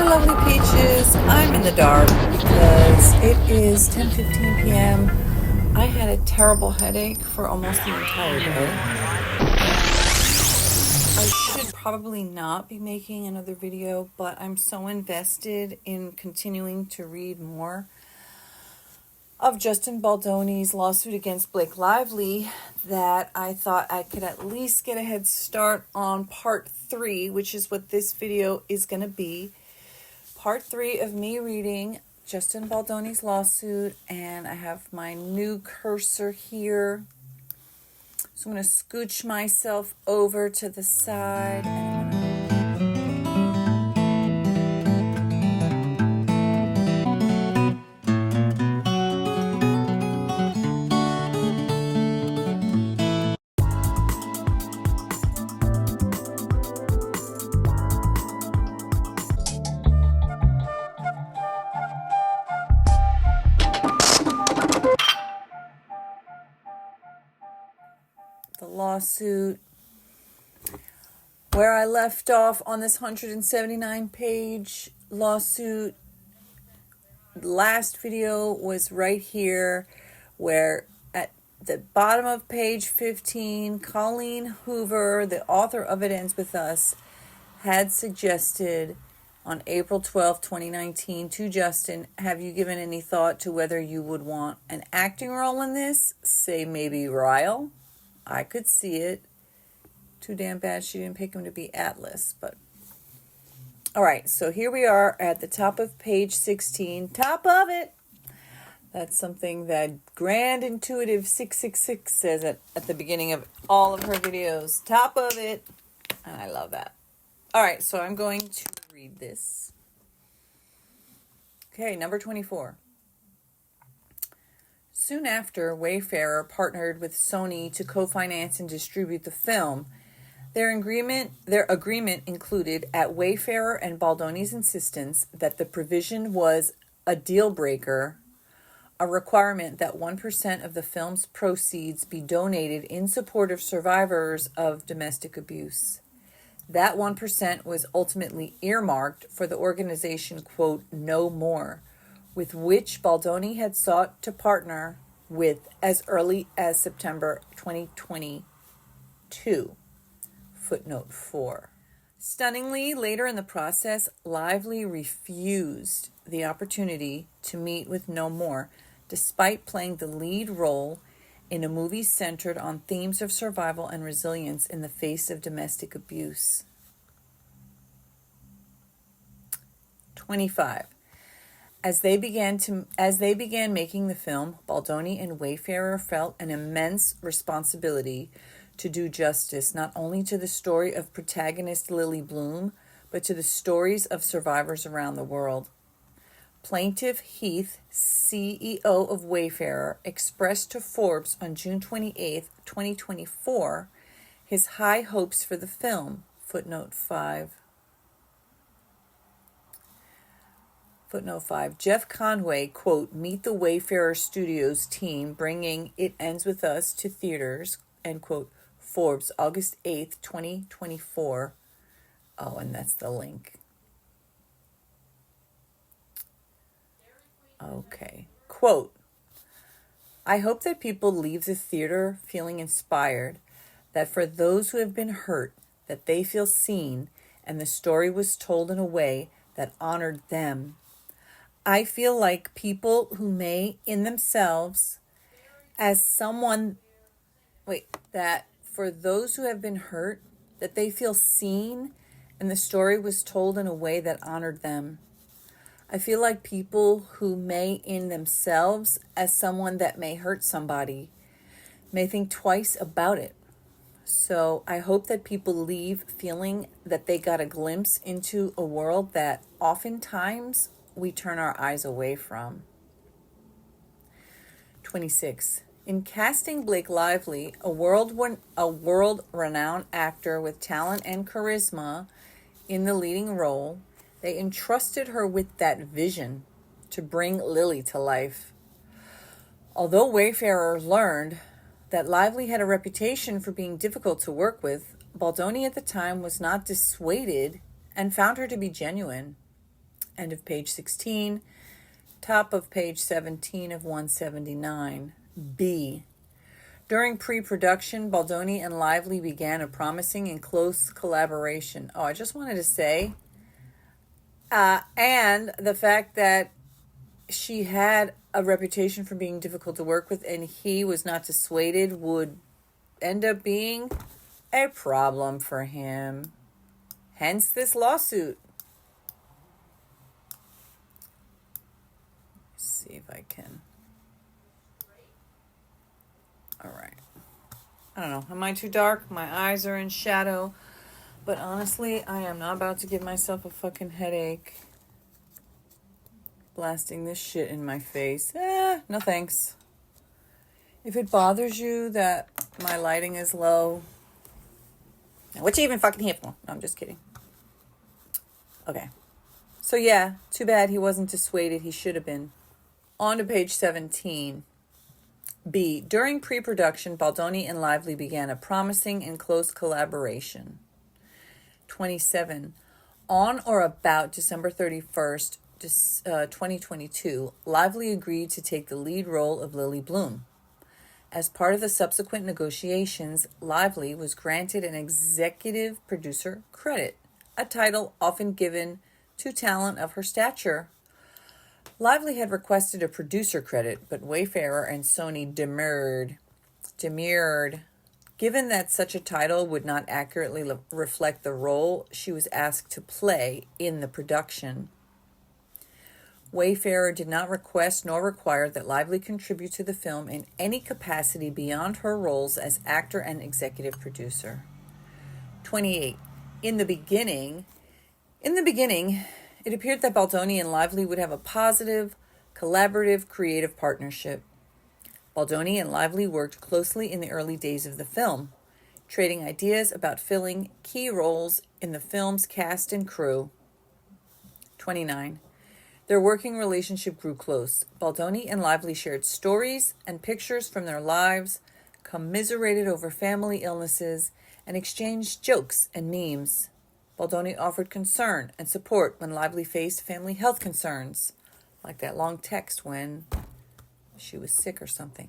lovely peaches. I'm in the dark because it is 10:15 p.m. I had a terrible headache for almost the entire day. I should probably not be making another video, but I'm so invested in continuing to read more of Justin Baldoni's lawsuit against Blake Lively that I thought I could at least get a head start on part 3, which is what this video is going to be. Part 3 of me reading Justin Baldoni's lawsuit, and I have my new cursor here. So I'm going to scooch myself over to the side. The lawsuit, where I left off on this 179-page lawsuit. Last video was right here, where at the bottom of page 15, Colleen Hoover, the author of It Ends With Us, had suggested on April 12, 2019 to Justin, have you given any thought to whether you would want an acting role in this? Say maybe Ryle. I could see it. Too damn bad she didn't pick him to be Atlas, but all right, so here we are at the top of page 16. Top of it. That's something that Grand Intuitive 666 says at the beginning of all of her videos. Top of it. And I love that. All right, so I'm going to read this. Okay, number 24. Soon after, Wayfarer partnered with Sony to co-finance and distribute the film. Their agreement included, at Wayfarer and Baldoni's insistence, that the provision was a deal breaker, a requirement that 1% of the film's proceeds be donated in support of survivors of domestic abuse. That 1% was ultimately earmarked for the organization, quote, No More, with which Baldoni had sought to partner with as early as September 2022. Footnote 4. Stunningly, later in the process, Lively refused the opportunity to meet with No More, despite playing the lead role in a movie centered on themes of survival and resilience in the face of domestic abuse. 25. As they began making the film, Baldoni and Wayfarer felt an immense responsibility to do justice not only to the story of protagonist Lily Bloom, but to the stories of survivors around the world. Plaintiff Heath, CEO of Wayfarer, expressed to Forbes on June 28, 2024, his high hopes for the film. Footnote 5. Footnote 5. Jeff Conway, quote, meet the Wayfarer Studios team bringing It Ends With Us to theaters, end quote. Forbes, August 8th, 2024. Oh, and that's the link. Okay. Quote, I hope that people leave the theater feeling inspired, that for those who have been hurt, that they feel seen, and the story was told in a way that honored them. I feel like people who may in themselves as someone, that for those who have been hurt, that they feel seen and the story was told in a way that honored them. I feel like people who may in themselves as someone that may hurt somebody may think twice about it. So I hope that people leave feeling that they got a glimpse into a world that oftentimes we turn our eyes away from. 26. In casting Blake Lively, a world-renowned actor with talent and charisma in the leading role, they entrusted her with that vision to bring Lily to life. Although Wayfarer learned that Lively had a reputation for being difficult to work with, Baldoni at the time was not dissuaded and found her to be genuine. End of page 16. Top of page 17 of 179. B. During pre-production, Baldoni and Lively began a promising and close collaboration. Oh, I just wanted to say, and the fact that she had a reputation for being difficult to work with and he was not dissuaded would end up being a problem for him. Hence this lawsuit. Let's see if I can. All right. I don't know. Am I too dark? My eyes are in shadow. But honestly, I am not about to give myself a fucking headache blasting this shit in my face. No thanks. If it bothers you that my lighting is low, what you even fucking here for? No, I'm just kidding. Okay. So yeah, too bad he wasn't dissuaded. He should have been. On to page 17. B. During pre-production, Baldoni and Lively began a promising and close collaboration. 27. On or about December 31st, 2022, Lively agreed to take the lead role of Lily Bloom. As part of the subsequent negotiations, Lively was granted an executive producer credit, a title often given to talent of her stature. Lively had requested a producer credit, but Wayfarer and Sony demurred. Given that such a title would not accurately reflect the role she was asked to play in the production. Wayfarer did not request nor require that Lively contribute to the film in any capacity beyond her roles as actor and executive producer. 28. In the beginning, it appeared that Baldoni and Lively would have a positive, collaborative, creative partnership. Baldoni and Lively worked closely in the early days of the film, trading ideas about filling key roles in the film's cast and crew. 29. Their working relationship grew close. Baldoni and Lively shared stories and pictures from their lives, commiserated over family illnesses, and exchanged jokes and memes. Baldoni offered concern and support when Lively faced family health concerns, like that long text when she was sick or something.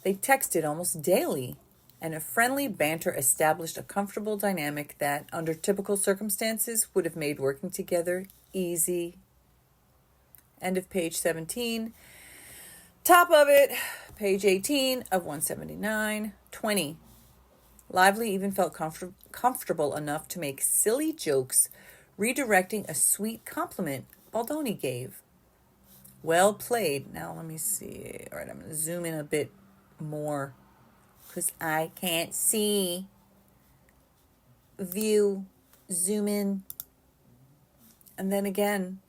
They texted almost daily, and a friendly banter established a comfortable dynamic that, under typical circumstances, would have made working together easy. End of page 17. Top of it, page 18 of 179. 20. Lively even felt comfortable enough to make silly jokes, redirecting a sweet compliment Baldoni gave. Well played. Now let me see. All right, I'm going to zoom in a bit more because I can't see. View, zoom in. And then again,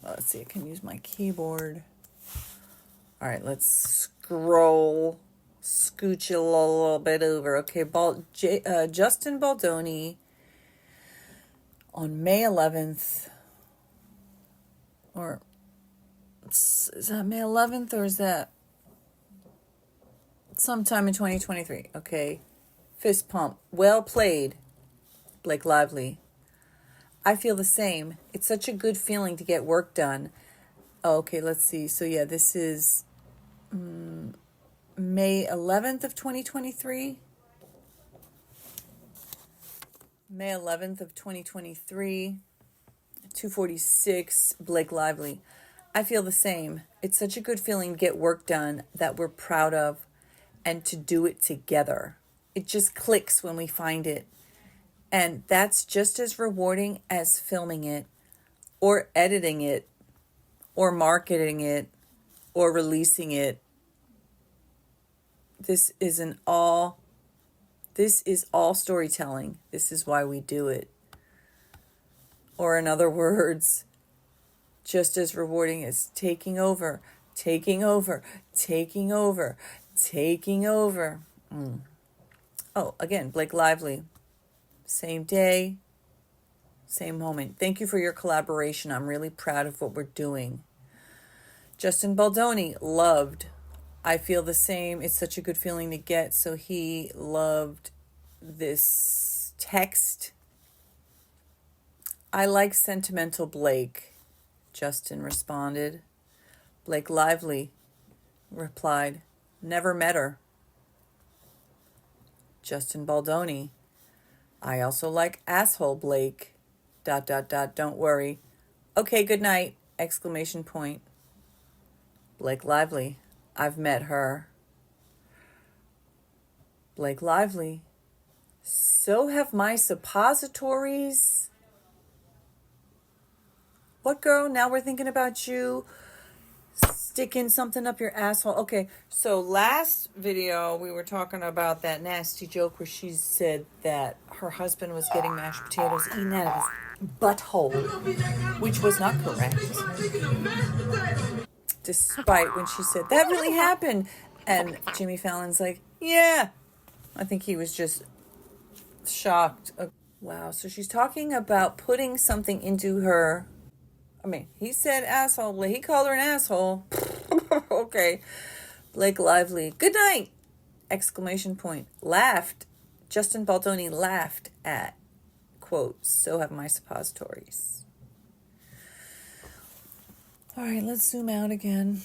well, let's see, I can use my keyboard. All right, let's scroll, scooch a little bit over. Okay, Justin Baldoni on May 11th, or is that May 11th or is that sometime in 2023? Okay, fist pump. Well played, Blake Lively. I feel the same. It's such a good feeling to get work done. Oh, okay, let's see. So yeah, this is May 11th of 2023. May 11th of 2023. 2:46, Blake Lively. I feel the same. It's such a good feeling to get work done that we're proud of and to do it together. It just clicks when we find it. And that's just as rewarding as filming it or editing it or marketing it or releasing it. This is all storytelling. This is why we do it. Or in other words, just as rewarding as taking over. Oh, again, Blake Lively. Same day, same moment. Thank you for your collaboration. I'm really proud of what we're doing. Justin Baldoni, loved. I feel the same. It's such a good feeling to get. So he loved this text. I like sentimental Blake. Justin responded. Blake Lively replied, never met her. Justin Baldoni, I also like asshole Blake, ... don't worry. Okay, good night, ... Blake Lively, I've met her. Blake Lively, so have my suppositories. What, girl? Now we're thinking about you sticking something up your asshole. Okay, so last video we were talking about that nasty joke where she said that her husband was getting mashed potatoes eaten out of his butthole, which was not correct. Despite when she said, that really happened. And Jimmy Fallon's like, yeah. I think he was just shocked. Wow, so she's talking about putting something into her. I mean, he said asshole. He called her an asshole. Okay. Blake Lively, good night! ... Laughed. Justin Baldoni laughed at, quote, so have my suppositories. All right, let's zoom out again.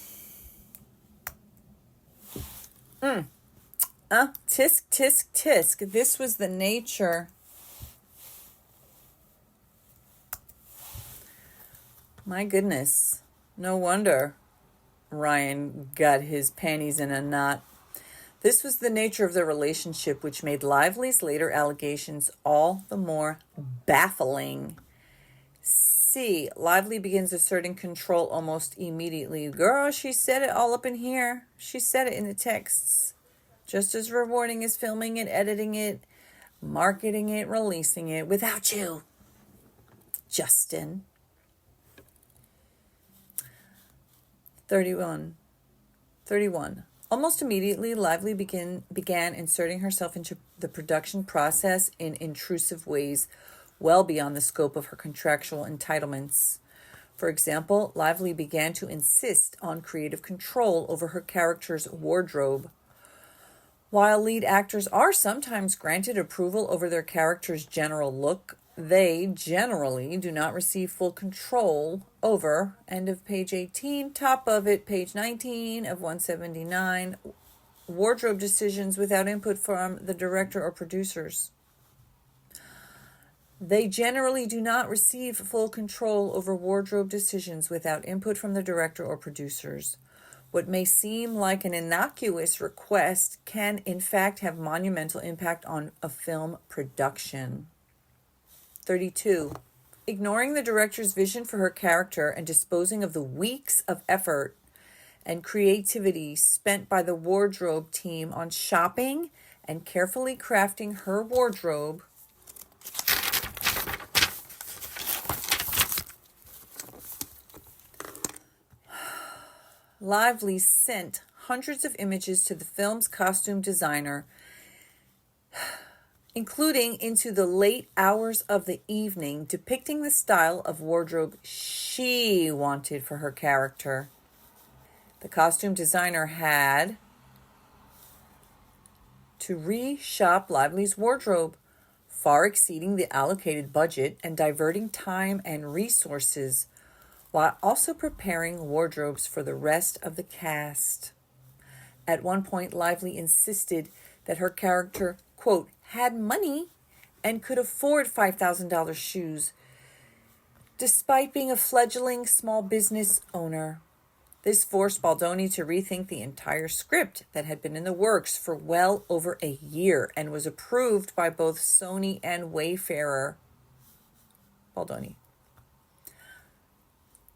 Tisk, tisk, tisk. This was the nature. My goodness. No wonder Ryan got his panties in a knot. This was the nature of the relationship, which made Lively's later allegations all the more baffling. C. Lively begins asserting control almost immediately. Girl, she said it all up in here. She said it in the texts. Just as rewarding as filming it, editing it, marketing it, releasing it without you, Justin. 31. Almost immediately, Lively began inserting herself into the production process in intrusive ways well beyond the scope of her contractual entitlements. For example, Lively began to insist on creative control over her character's wardrobe. While lead actors are sometimes granted approval over their character's general look, they generally do not receive full control over, end of page 18, top of it, page 19 of 179, wardrobe decisions without input from the director or producers. They generally do not receive full control over wardrobe decisions without input from the director or producers. What may seem like an innocuous request can, in fact, have monumental impact on a film production. 32. Ignoring the director's vision for her character and disposing of the weeks of effort and creativity spent by the wardrobe team on shopping and carefully crafting her wardrobe, Lively sent hundreds of images to the film's costume designer, including into the late hours of the evening, depicting the style of wardrobe she wanted for her character. The costume designer had to reshop Lively's wardrobe, far exceeding the allocated budget and diverting time and resources, while also preparing wardrobes for the rest of the cast. At one point, Lively insisted that her character, quote, had money and could afford $5,000 shoes, despite being a fledgling small business owner. This forced Baldoni to rethink the entire script that had been in the works for well over a year and was approved by both Sony and Wayfarer. Baldoni.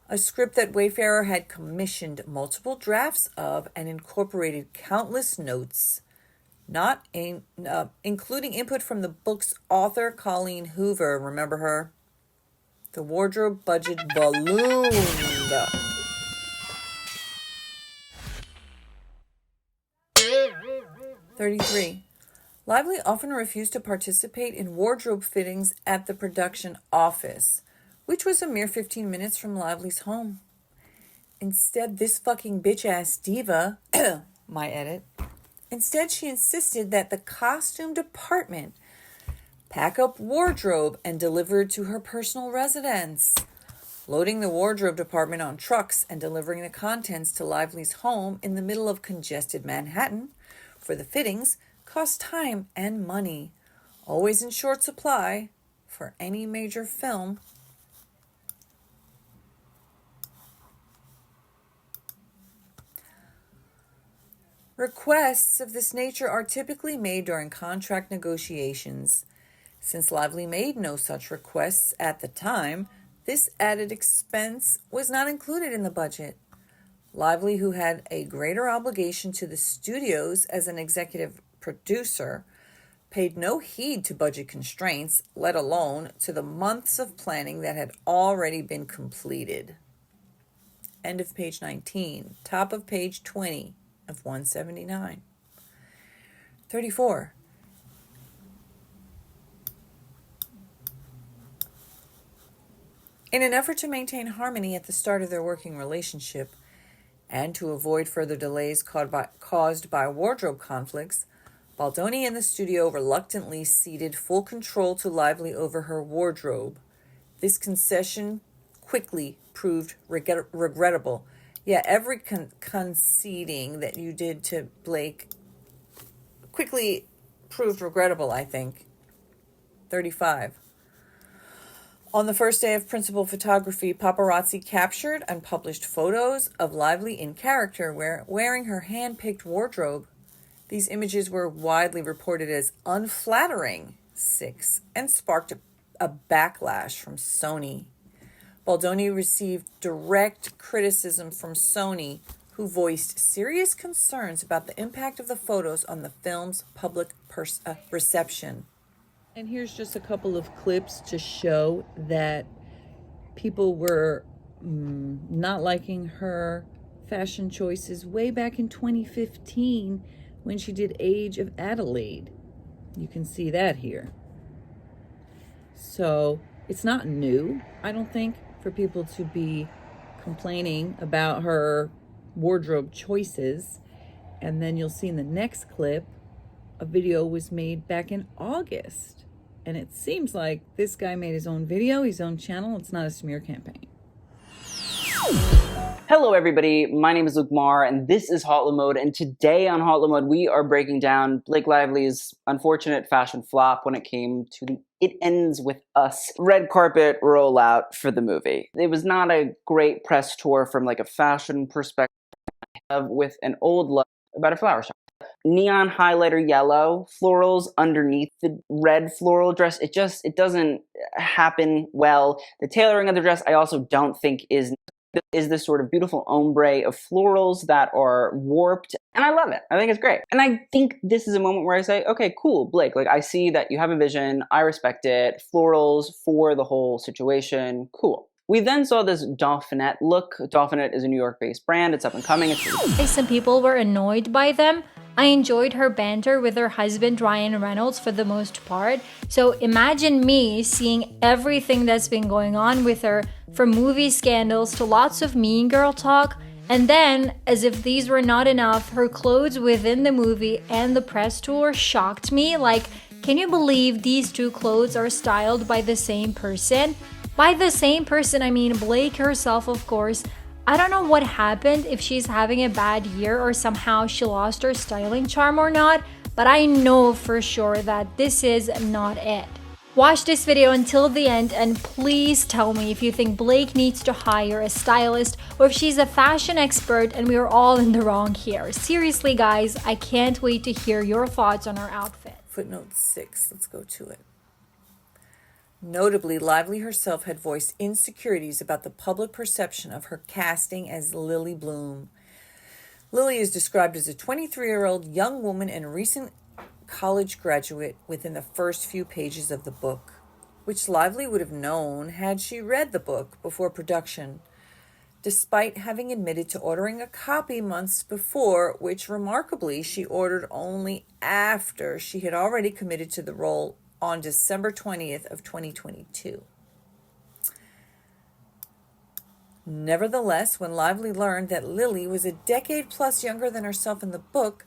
A script that Wayfarer had commissioned multiple drafts of and incorporated countless notes, including input from the book's author, Colleen Hoover. Remember her? The wardrobe budget ballooned. 33. Lively often refused to participate in wardrobe fittings at the production office, which was a mere 15 minutes from Lively's home. Instead, this fucking bitch-ass diva, my edit, instead she insisted that the costume department pack up wardrobe and deliver it to her personal residence. Loading the wardrobe department on trucks and delivering the contents to Lively's home in the middle of congested Manhattan for the fittings cost time and money, always in short supply for any major film. Requests of this nature are typically made during contract negotiations. Since Lively made no such requests at the time, this added expense was not included in the budget. Lively, who had a greater obligation to the studios as an executive producer, paid no heed to budget constraints, let alone to the months of planning that had already been completed. End of page 19, top of page 20 of 179. 34. In an effort to maintain harmony at the start of their working relationship, and to avoid further delays caused by wardrobe conflicts, Baldoni and the studio reluctantly ceded full control to Lively over her wardrobe. This concession quickly proved regrettable. Yeah, every conceding that you did to Blake quickly proved regrettable, I think. 35. On the first day of principal photography, paparazzi captured and published photos of Lively in character wearing her hand-picked wardrobe. These images were widely reported as unflattering, 6, and sparked a backlash from Sony. Baldoni received direct criticism from Sony, who voiced serious concerns about the impact of the photos on the film's public reception. And here's just a couple of clips to show that people were not liking her fashion choices way back in 2015 when she did Age of Adelaide. You can see that here. So it's not new, I don't think, for people to be complaining about her wardrobe choices. And then you'll see in the next clip, a video was made back in August. And it seems like this guy made his own video, his own channel. It's not a smear campaign. Hello everybody, my name is Luke Marr and this is Hotla Mode, and today on Hotla Mode we are breaking down Blake Lively's unfortunate fashion flop when it came to the It Ends With Us red carpet rollout for the movie. It was not a great press tour from like a fashion perspective with an old look about a flower shop. Neon highlighter yellow, florals underneath the red floral dress. It doesn't happen well. The tailoring of the dress I also don't think is this sort of beautiful ombre of florals that are warped, and I love it. I think it's great. And I think this is a moment where I say, okay, cool, Blake, like I see that you have a vision, I respect it, florals for the whole situation, cool. We then saw this Dauphinette look. Dauphinette is a New York-based brand, it's up and coming. Some people were annoyed by them. I enjoyed her banter with her husband Ryan Reynolds for the most part. So imagine me seeing everything that's been going on with her, from movie scandals to lots of mean girl talk, and then, as if these were not enough, her clothes within the movie and the press tour shocked me. Like, can you believe these two clothes are styled by the same person? By the same person, I mean Blake herself, of course. I don't know what happened, if she's having a bad year or somehow she lost her styling charm or not, but I know for sure that this is not it. Watch this video until the end and please tell me if you think Blake needs to hire a stylist or if she's a fashion expert and we're all in the wrong here. Seriously guys, I can't wait to hear your thoughts on her outfit. Footnote 6, let's go to it. Notably, Lively herself had voiced insecurities about the public perception of her casting as Lily Bloom. Lily is described as a 23-year-old young woman and recent college graduate within the first few pages of the book, which Lively would have known had she read the book before production, despite having admitted to ordering a copy months before, which remarkably she ordered only after she had already committed to the role on December 20th of 2022. Nevertheless, when Lively learned that Lily was a decade plus younger than herself in the book,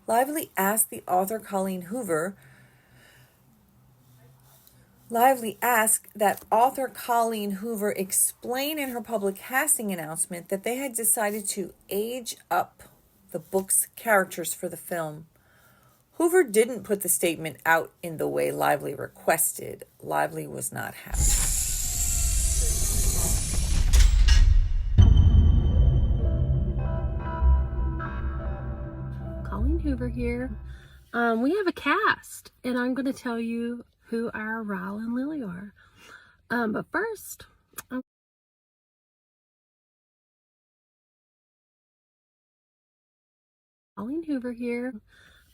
Lively asked the author Colleen Hoover Lively asked that author Colleen Hoover explain in her public casting announcement that they had decided to age up the book's characters for the film. Hoover didn't put the statement out in the way Lively requested. Lively was not happy. Colleen Hoover here. We have a cast, and I'm going to tell you who our Ryle and Lily are. But first, Colleen Hoover here.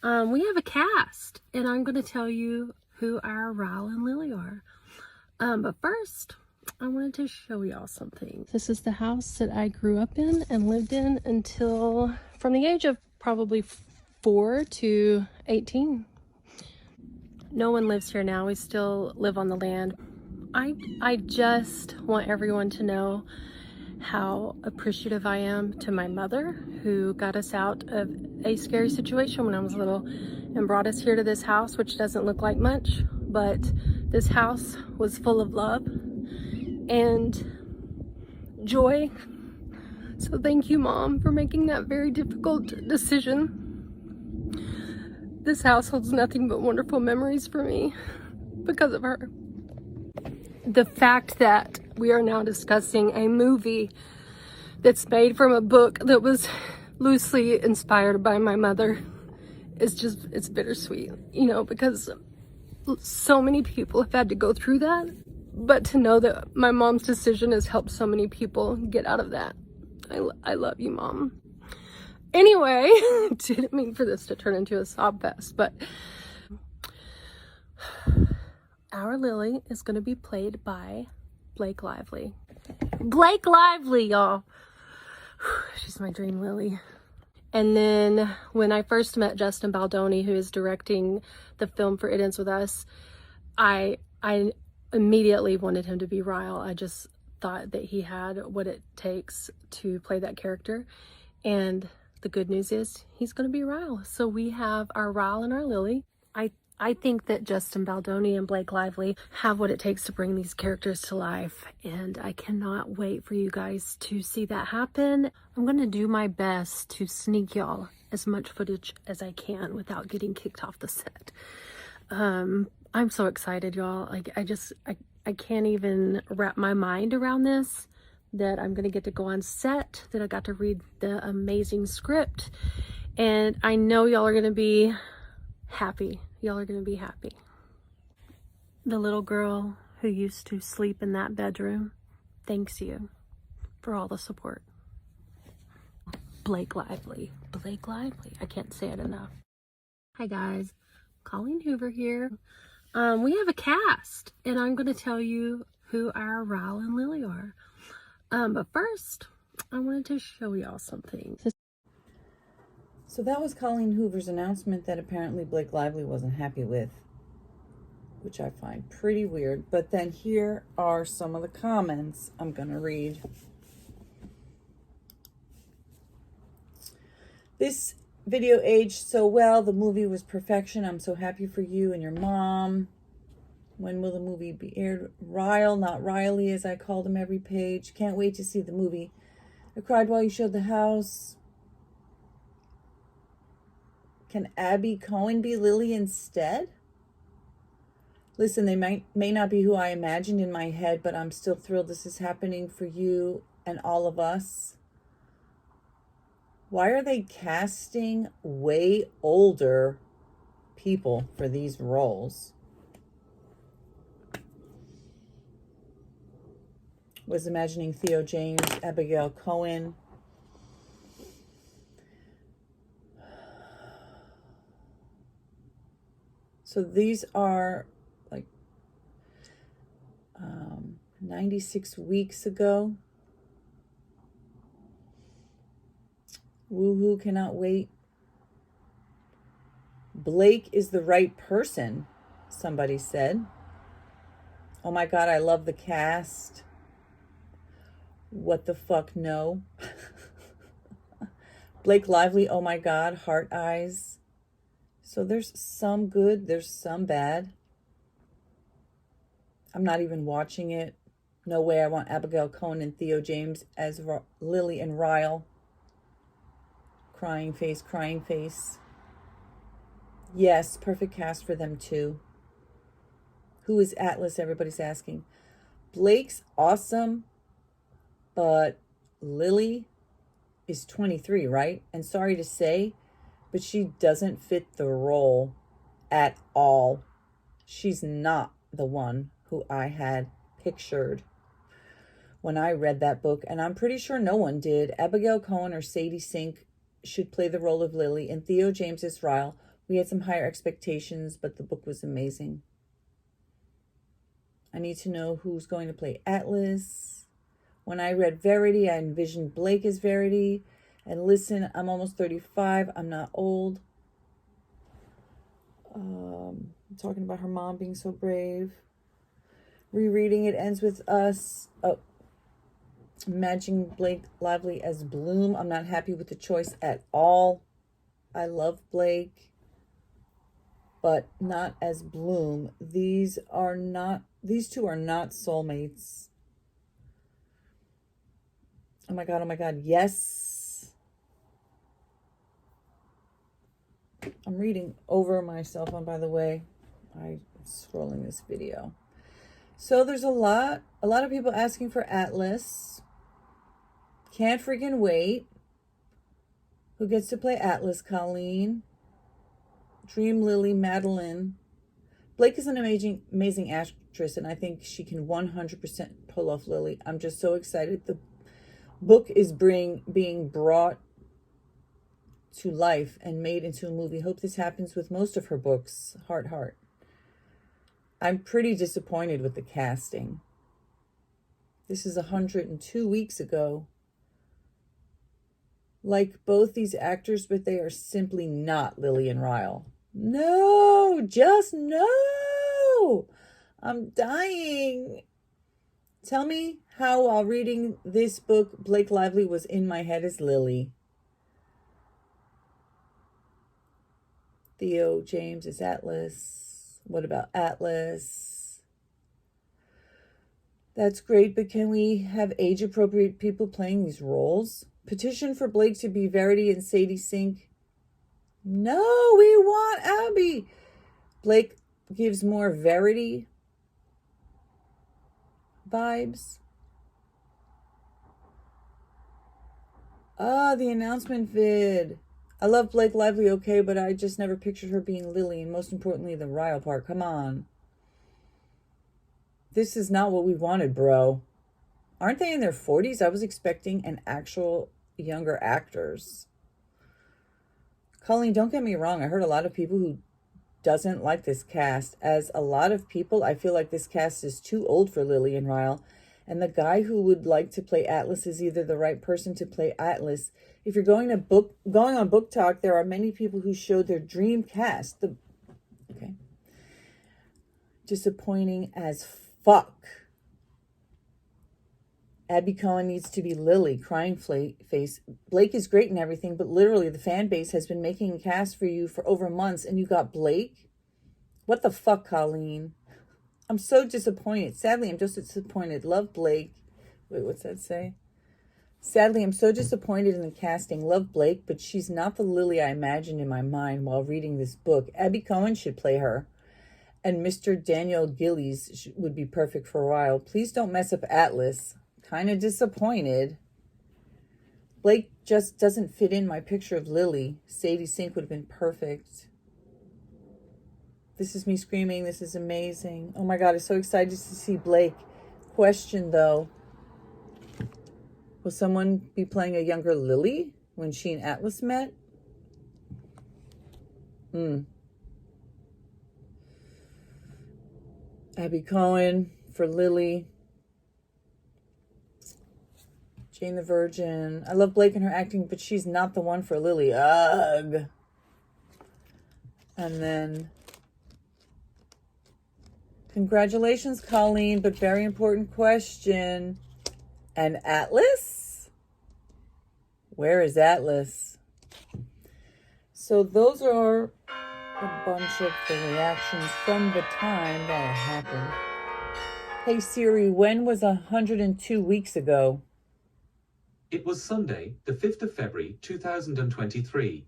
We have a cast, and I'm going to tell you who our Ryle and Lily are. But first, I wanted to show y'all something. This is the house that I grew up in and lived in until from the age of probably 4 to 18. No one lives here now. We still live on the land. I just want everyone to know how appreciative I am to my mother, who got us out of a scary situation when I was little and brought us here to this house, which doesn't look like much, but this house was full of love and joy. So thank you, Mom, for making that very difficult decision. This house holds nothing but wonderful memories for me because of her. The fact that we are now discussing a movie that's made from a book that was loosely inspired by my mother is just, it's bittersweet, you know, because so many people have had to go through that. But to know that my mom's decision has helped so many people get out of that. I love you, Mom. Anyway, didn't mean for this to turn into a sob fest, but our Lily is going to be played by Blake Lively. Blake Lively, y'all. She's my dream Lily. And then when I first met Justin Baldoni, who is directing the film for It Ends With Us, I immediately wanted him to be Ryle. I just thought that he had what it takes to play that character. And the good news is he's going to be Ryle. So we have our Ryle and our Lily. I think that Justin Baldoni and Blake Lively have what it takes to bring these characters to life, and I cannot wait for you guys to see that happen. I'm going to do my best to sneak y'all as much footage as I can without getting kicked off the set. I'm so excited, y'all. Like, I can't even wrap my mind around this, that I'm going to get to go on set, that I got to read the amazing script, and I know y'all are going to be happy. Y'all are going to be happy. The little girl who used to sleep in that bedroom thanks you for all the support. Blake Lively. Blake Lively. I can't say it enough. Hi guys. Colleen Hoover here. We have a cast, and I'm going to tell you who our Ryle and Lily are. But first, I wanted to show y'all something. So that was Colleen Hoover's announcement that apparently Blake Lively wasn't happy with, which I find pretty weird. But then here are some of the comments I'm going to read. This video aged so well. The movie was perfection. I'm so happy for you and your mom. When will the movie be aired? Ryle, not Riley, as I called him every page. Can't wait to see the movie. I cried while you showed the house. Can Abby Cohen be Lily instead? Listen, they may not be who I imagined in my head, but I'm still thrilled this is happening for you and all of us. Why are they casting way older people for these roles? Was imagining Theo James, Abigail Cohen. So these are like 96 weeks ago. Woohoo, cannot wait. Blake is the right person, somebody said. Oh my God, I love the cast. What the fuck, no. Blake Lively, oh my God, heart eyes. So there's some good, there's some bad. I'm not even watching it. No way. I want Abigail Cohen and Theo James as Lily and Ryle. Crying face, crying face. Yes, perfect cast for them too. Who is Atlas? Everybody's asking. Blake's awesome, but Lily is 23, right? And sorry to say, but she doesn't fit the role at all. She's not the one who I had pictured when I read that book, and I'm pretty sure no one did. Abigail Cohen or Sadie Sink should play the role of Lily, and Theo James as Ryle. We had some higher expectations, but the book was amazing. I need to know who's going to play Atlas. When I read Verity, I envisioned Blake as Verity. And listen, I'm almost 35. I'm not old. Talking about her mom being so brave. Rereading It Ends With Us. Oh, imagining Blake Lively as Bloom. I'm not happy with the choice at all. I love Blake, but not as Bloom. These two are not soulmates. Oh my God, yes. I'm reading over my cell phone, by the way. I'm scrolling this video. So there's a lot of people asking for Atlas. Can't freaking wait. Who gets to play Atlas? Colleen. Dream Lily, Madeline. Blake is an amazing actress, and I think she can 100% pull off Lily. I'm just so excited. The book is being brought to life and made into a movie. Hope this happens with most of her books. Heart, heart. I'm pretty disappointed with the casting. This is 102 weeks ago. Like both these actors, but they are simply not Lily and Ryle. No, just no. I'm dying. Tell me how, while reading this book, Blake Lively was in my head as Lily. Theo James is Atlas. What about Atlas? That's great, but can we have age-appropriate people playing these roles? Petition for Blake to be Verity and Sadie Sink. No, we want Abby. Blake gives more Verity vibes. The announcement vid. I love Blake Lively, okay, but I just never pictured her being Lily, and most importantly, the Ryle part. Come on. This is not what we wanted, bro. Aren't they in their 40s? I was expecting an actual younger actors. Colleen, don't get me wrong. I heard a lot of people who doesn't like this cast. As a lot of people, I feel like this cast is too old for Lily and Ryle. And the guy who would like to play Atlas is either the right person to play Atlas. If you're going on Book Talk, there are many people who showed their dream cast. Okay. Disappointing as fuck. Abby Cohen needs to be Lily, crying face. Blake is great and everything, but literally the fan base has been making a cast for you for over months, and you got Blake? What the fuck, Colleen? I'm so disappointed. Sadly, I'm just disappointed. Love Blake. Wait, what's that say? Sadly, I'm so disappointed in the casting. Love Blake, but she's not the Lily I imagined in my mind while reading this book. Abby Cohen should play her. And Mr. Daniel Gillies would be perfect for a while. Please don't mess up Atlas. Kind of disappointed. Blake just doesn't fit in my picture of Lily. Sadie Sink would have been perfect. This is me screaming. This is amazing. Oh my God, I'm so excited to see Blake. Question though. Will someone be playing a younger Lily when she and Atlas met? Abby Cohen for Lily. Jane the Virgin. I love Blake and her acting, but she's not the one for Lily. Ugh. And then, congratulations, Colleen, but very important question. And Atlas? Where is Atlas? So those are a bunch of the reactions from the time that it happened. Hey Siri, when was 102 weeks ago? It was Sunday, the 5th of February, 2023.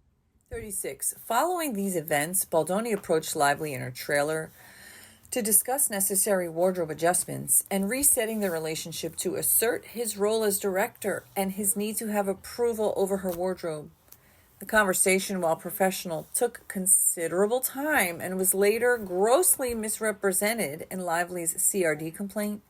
36. Following these events, Baldoni approached Lively in her trailer to discuss necessary wardrobe adjustments and resetting the relationship to assert his role as director and his need to have approval over her wardrobe. The conversation, while professional, took considerable time and was later grossly misrepresented in Lively's CRD complaint,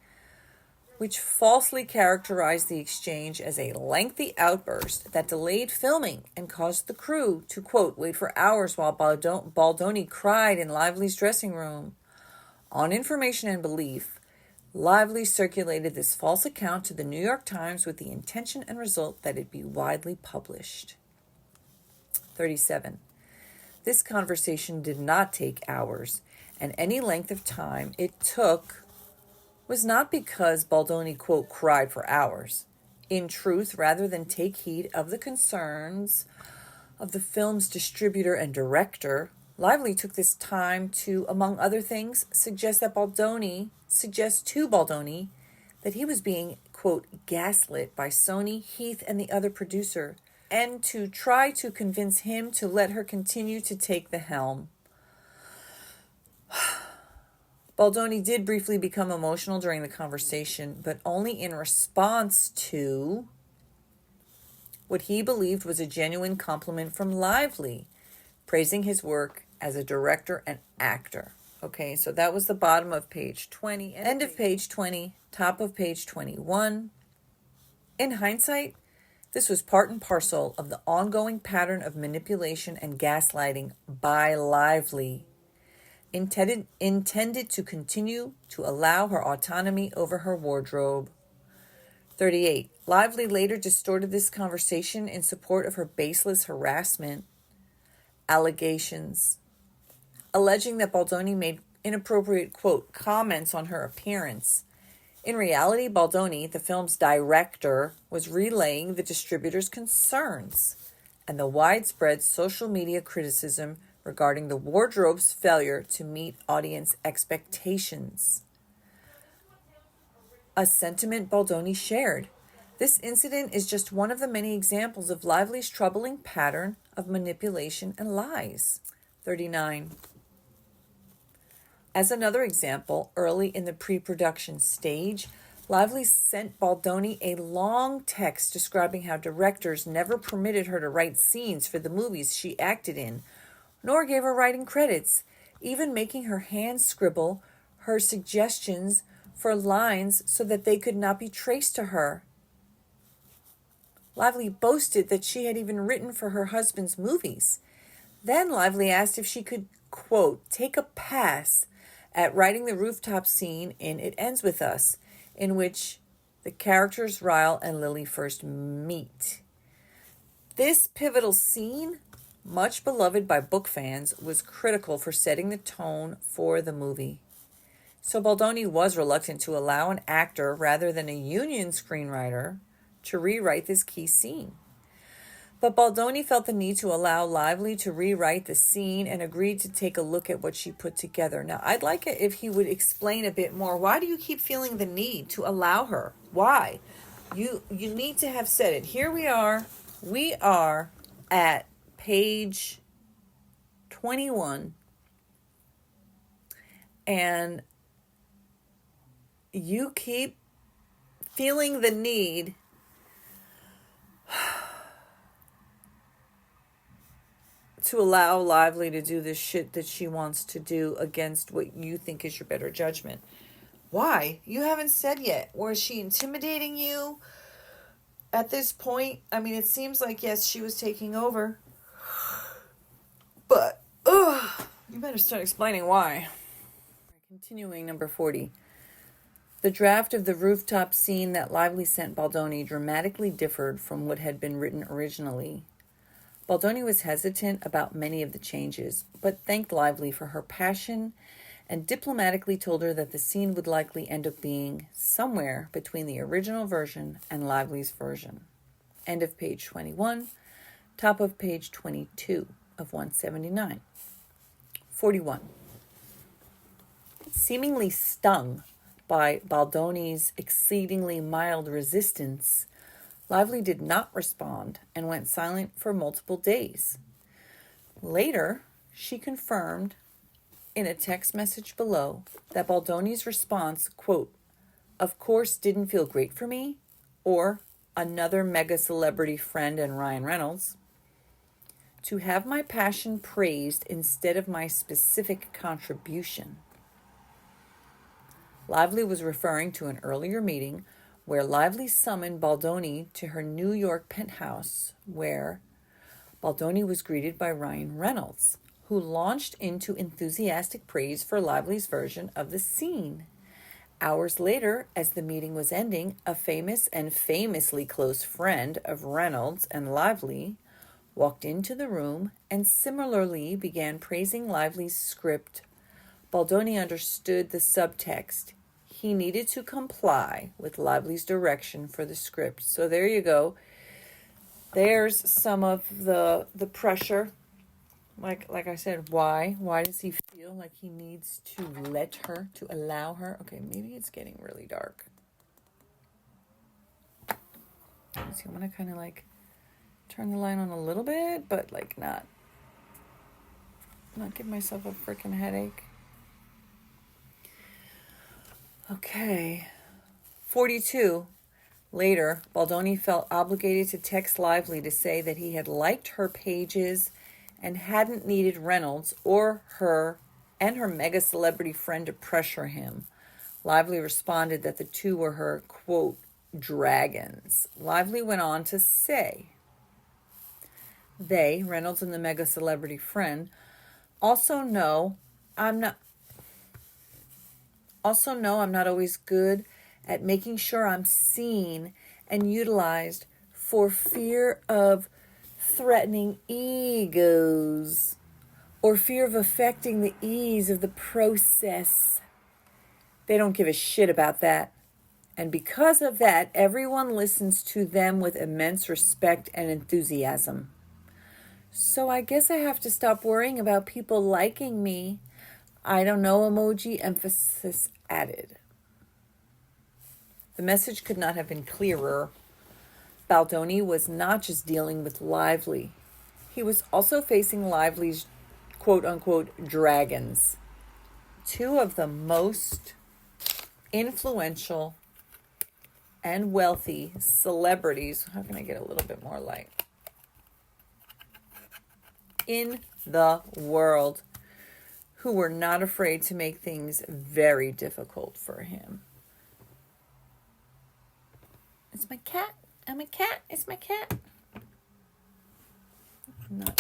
which falsely characterized the exchange as a lengthy outburst that delayed filming and caused the crew to, quote, wait for hours while Baldoni cried in Lively's dressing room. On information and belief, Lively circulated this false account to the New York Times with the intention and result that it be widely published. 37. This conversation did not take hours, and any length of time it took was not because Baldoni, quote, cried for hours. In truth, rather than take heed of the concerns of the film's distributor and director, Lively took this time to, among other things, suggest to Baldoni that he was being, quote, gaslit by Sony, Heath, and the other producer, and to try to convince him to let her continue to take the helm. Baldoni did briefly become emotional during the conversation, but only in response to what he believed was a genuine compliment from Lively, praising his work as a director and actor. Okay, so that was the bottom of page 20, end of page 20, top of page 21. In hindsight, this was part and parcel of the ongoing pattern of manipulation and gaslighting by Lively, intended to continue to allow her autonomy over her wardrobe. 38. Lively later distorted this conversation in support of her baseless harassment allegations, alleging that Baldoni made inappropriate, quote, comments on her appearance. In reality, Baldoni, the film's director, was relaying the distributor's concerns and the widespread social media criticism regarding the wardrobe's failure to meet audience expectations, a sentiment Baldoni shared. This incident is just one of the many examples of Lively's troubling pattern of manipulation and lies. 39. As another example, early in the pre-production stage, Lively sent Baldoni a long text describing how directors never permitted her to write scenes for the movies she acted in, nor gave her writing credits, even making her hand scribble her suggestions for lines so that they could not be traced to her. Lively boasted that she had even written for her husband's movies. Then Lively asked if she could, quote, take a pass at writing the rooftop scene in It Ends With Us, in which the characters Ryle and Lily first meet. This pivotal scene, much beloved by book fans, was critical for setting the tone for the movie. So Baldoni was reluctant to allow an actor, rather than a union screenwriter, to rewrite this key scene. But Baldoni felt the need to allow Lively to rewrite the scene and agreed to take a look at what she put together. Now, I'd like it if he would explain a bit more. Why do you keep feeling the need to allow her? Why? You need to have said it. Here we are. We are at page 21. And you keep feeling the need to allow Lively to do this shit that she wants to do against what you think is your better judgment. Why? You haven't said yet. Or is she intimidating you at this point? I mean, it seems like, yes, she was taking over. But, you better start explaining why. Continuing, number 40. The draft of the rooftop scene that Lively sent Baldoni dramatically differed from what had been written originally. Baldoni was hesitant about many of the changes, but thanked Lively for her passion and diplomatically told her that the scene would likely end up being somewhere between the original version and Lively's version. End of page 21, top of page 22 of 179. 41. Seemingly stung by Baldoni's exceedingly mild resistance, Lively did not respond and went silent for multiple days. Later, she confirmed in a text message below that Baldoni's response, quote, "of course didn't feel great for me," or another mega celebrity friend and Ryan Reynolds, "to have my passion praised instead of my specific contribution." Lively was referring to an earlier meeting where Lively summoned Baldoni to her New York penthouse, where Baldoni was greeted by Ryan Reynolds, who launched into enthusiastic praise for Lively's version of the scene. Hours later, as the meeting was ending, a famous and famously close friend of Reynolds and Lively walked into the room and similarly began praising Lively's script. Baldoni understood the subtext. He needed to comply with Lively's direction for the script. So there you go. There's some of the pressure. Like I said, why? Why does he feel like he needs to let her, to allow her? Okay, maybe it's getting really dark. Let's see, I want to kind of like turn the light on a little bit, but like not give myself a freaking headache. Okay. 42. Later, Baldoni felt obligated to text Lively to say that he had liked her pages and hadn't needed Reynolds or her and her mega celebrity friend to pressure him. Lively responded that the two were her, quote, dragons. Lively went on to say, they, Reynolds and the mega celebrity friend, also know I'm not always good at making sure I'm seen and utilized for fear of threatening egos or fear of affecting the ease of the process. They don't give a shit about that. And because of that, everyone listens to them with immense respect and enthusiasm. So I guess I have to stop worrying about people liking me. I don't know emoji, emphasis added. The message could not have been clearer. Baldoni was not just dealing with Lively. He was also facing Lively's quote-unquote dragons, two of the most influential and wealthy celebrities. How can I get a little bit more light? In the world, who were not afraid to make things very difficult for him. It's my cat. I'm a cat. It's my cat. Not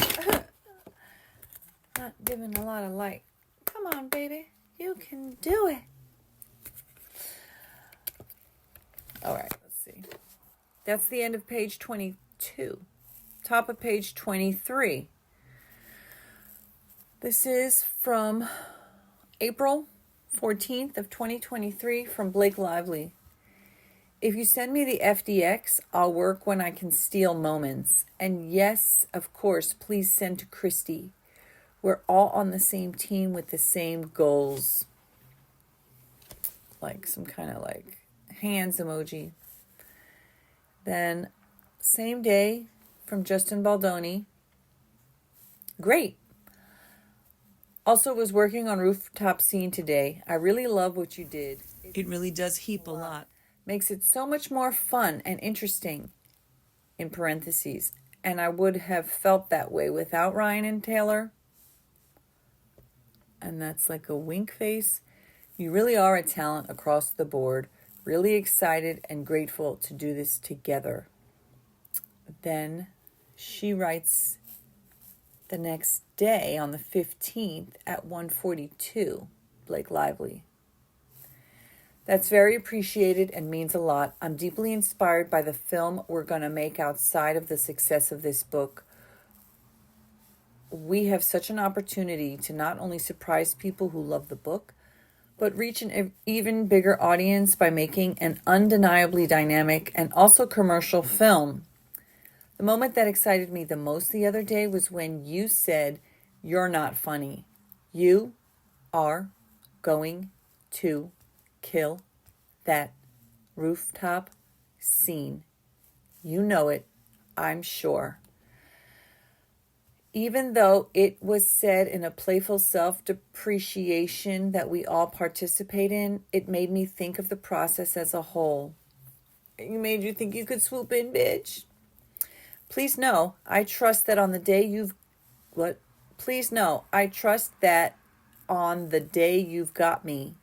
giving a lot of light. Come on, baby. You can do it. All right, let's see. That's the end of page 22. Top of page 23. This is from April 14th of 2023 from Blake Lively. If you send me the FDX, I'll work when I can steal moments. And yes, of course, please send to Christy. We're all on the same team with the same goals. Like some kind of like hands emoji. Then same day from Justin Baldoni. Great. Also was working on rooftop scene today. I really love what you did. It really does heap a lot. Makes it so much more fun and interesting, in parentheses. And I would have felt that way without Ryan and Taylor. And that's like a wink face. You really are a talent across the board. Really excited and grateful to do this together. Then she writes the next day on the 15th at 1:42, Blake Lively. That's very appreciated and means a lot. I'm deeply inspired by the film we're going to make outside of the success of this book. We have such an opportunity to not only surprise people who love the book, but reach an even bigger audience by making an undeniably dynamic and also commercial film. The moment that excited me the most the other day was when you said, "You're not funny. You are going to kill that rooftop scene. You know it, I'm sure. Even though it was said in a playful self-depreciation that we all participate in, it made me think of the process as a whole. It made you think you could swoop in, bitch. Please know, I trust that on the day you've... What? Please know, I trust that on the day you've got me.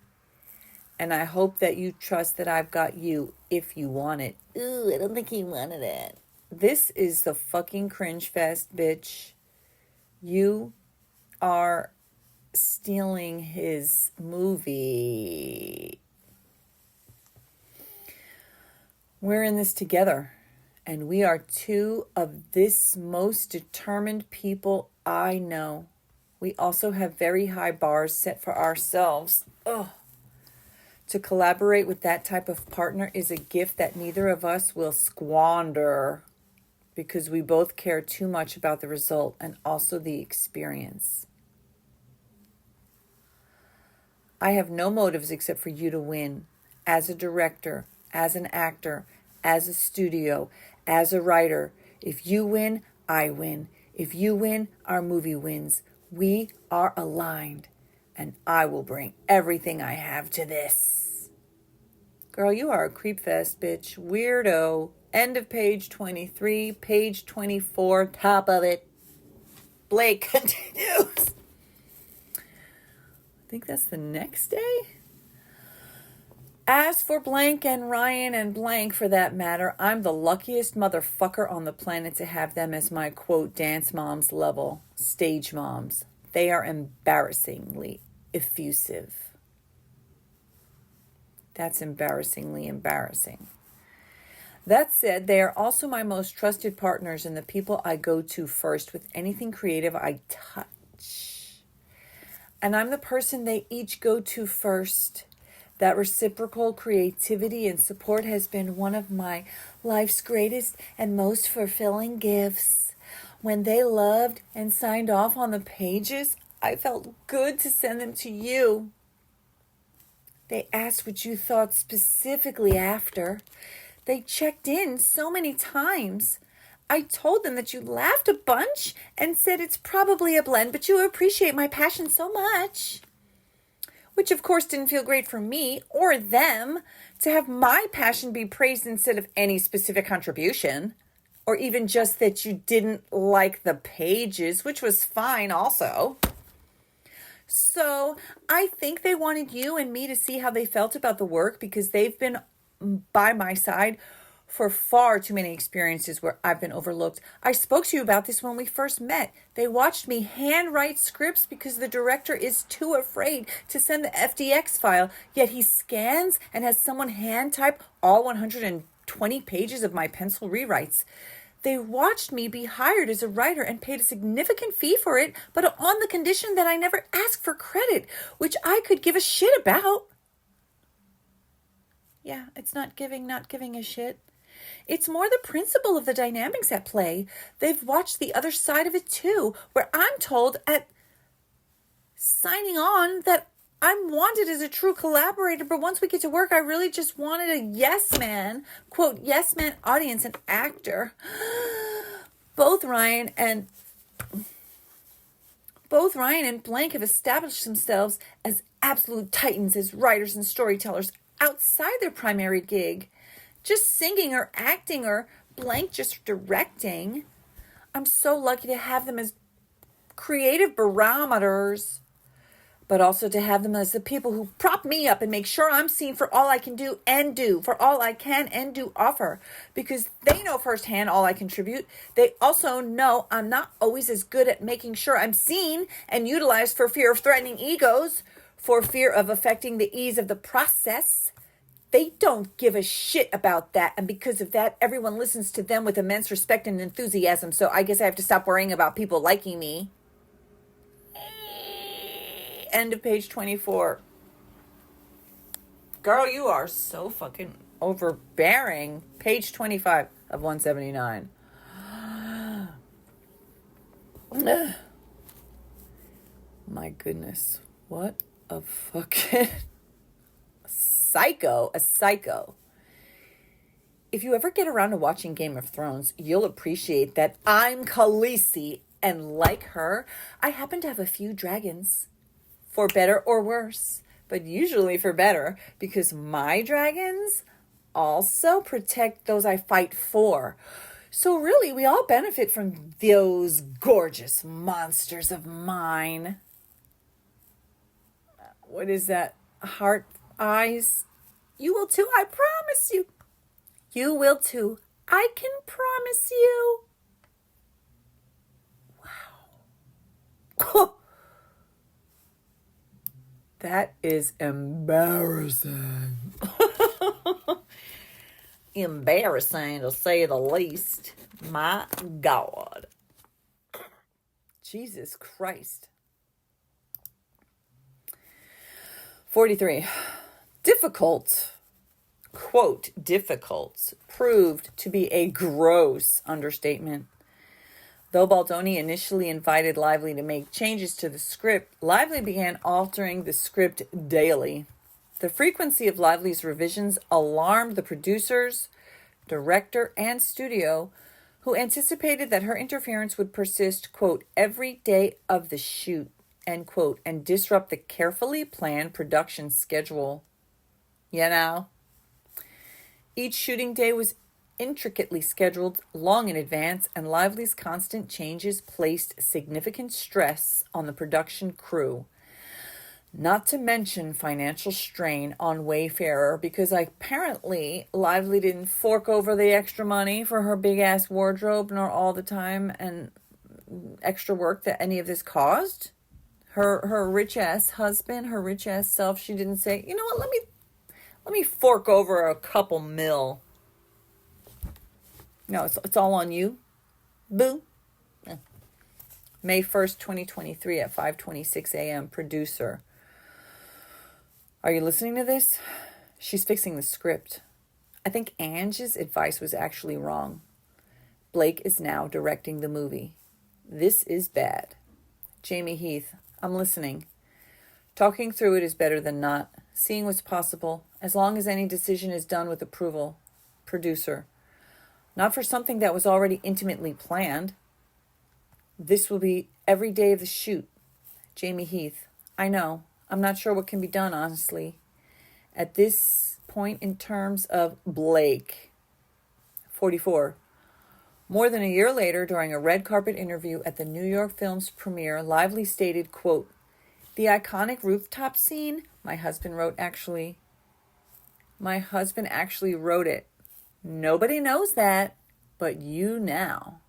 And I hope that you trust that I've got you if you want it. Ooh, I don't think he wanted it. This is the fucking cringe fest, bitch. You are stealing his movie. We're in this together, and we are two of this most determined people I know. We also have very high bars set for ourselves. Ugh. To collaborate with that type of partner is a gift that neither of us will squander because we both care too much about the result and also the experience. I have no motives except for you to win. As a director, as an actor, as a studio, as a writer. If you win, I win. If you win, our movie wins. We are aligned, and I will bring everything I have to this. Girl, you are a creep fest, bitch. Weirdo. End of page 23, page 24, top of it. Blake continues. I think that's the next day. As for Blank and Ryan and Blank, for that matter, I'm the luckiest motherfucker on the planet to have them as my, quote, dance moms level, stage moms. They are embarrassingly effusive. That's embarrassingly embarrassing. That said, they are also my most trusted partners and the people I go to first with anything creative I touch. And I'm the person they each go to first. That reciprocal creativity and support has been one of my life's greatest and most fulfilling gifts. When they loved and signed off on the pages, I felt good to send them to you. They asked what you thought specifically after. They checked in so many times. I told them that you laughed a bunch and said it's probably a blend, but you appreciate my passion so much. Which, of course, didn't feel great for me or them to have my passion be praised instead of any specific contribution. Or even just that you didn't like the pages, which was fine also. So I think they wanted you and me to see how they felt about the work because they've been by my side for far too many experiences where I've been overlooked. I spoke to you about this when we first met. They watched me handwrite scripts because the director is too afraid to send the FDX file, yet he scans and has someone hand type all 120 pages of my pencil rewrites. They watched me be hired as a writer and paid a significant fee for it, but on the condition that I never asked for credit, which I could give a shit about. Yeah, it's not giving a shit. It's more the principle of the dynamics at play. They've watched the other side of it too, where I'm told at signing on that I'm wanted as a true collaborator, but once we get to work, I really just wanted a yes man, quote, yes man audience and actor. Both Ryan and Blank have established themselves as absolute titans as writers and storytellers outside their primary gig. Just singing or acting or Blank just directing. I'm so lucky to have them as creative barometers, but also to have them as the people who prop me up and make sure I'm seen for all I can do and do, for all I can and do offer, because they know firsthand all I contribute. They also know I'm not always as good at making sure I'm seen and utilized for fear of threatening egos, for fear of affecting the ease of the process. They don't give a shit about that, and because of that, everyone listens to them with immense respect and enthusiasm, so I guess I have to stop worrying about people liking me. End of page 24. Girl, you are so fucking overbearing. Page 25 of 179. My goodness. What a fucking psycho, a psycho. If you ever get around to watching Game of Thrones, you'll appreciate that I'm Khaleesi, and like her, I happen to have a few dragons. For better or worse, but usually for better, because my dragons also protect those I fight for. So really, we all benefit from those gorgeous monsters of mine. What is that? Heart eyes? You will too, I promise you. You will too. I can promise you. Wow. That is embarrassing. Embarrassing, to say the least. My God. Jesus Christ. 43. Difficult, quote, difficult, proved to be a gross understatement. Though Baldoni initially invited Lively to make changes to the script, Lively began altering the script daily. The frequency of Lively's revisions alarmed the producers, director, and studio, who anticipated that her interference would persist, quote, every day of the shoot, end quote, and disrupt the carefully planned production schedule. You know? Each shooting day was intricately scheduled long in advance, and Lively's constant changes placed significant stress on the production crew. Not to mention financial strain on Wayfarer, because apparently Lively didn't fork over the extra money for her big-ass wardrobe, nor all the time and extra work that any of this caused. Her rich-ass husband, her rich-ass self, she didn't say, you know what, let me fork over a couple mil. No, it's all on you. Boo. Yeah. May 1st, 2023 at 5:26 a.m. Producer. Are you listening to this? She's fixing the script. I think Ange's advice was actually wrong. Blake is now directing the movie. This is bad. Jamie Heath, I'm listening. Talking through it is better than not. Seeing what's possible, as long as any decision is done with approval. Producer. Not for something that was already intimately planned. This will be every day of the shoot. Jamie Heath. I know. I'm not sure what can be done, honestly. At this point in terms of Blake. 44. More than a year later, during a red carpet interview at the New York film's premiere, Lively stated, quote, the iconic rooftop scene, my husband actually wrote it. Nobody knows that, but you now.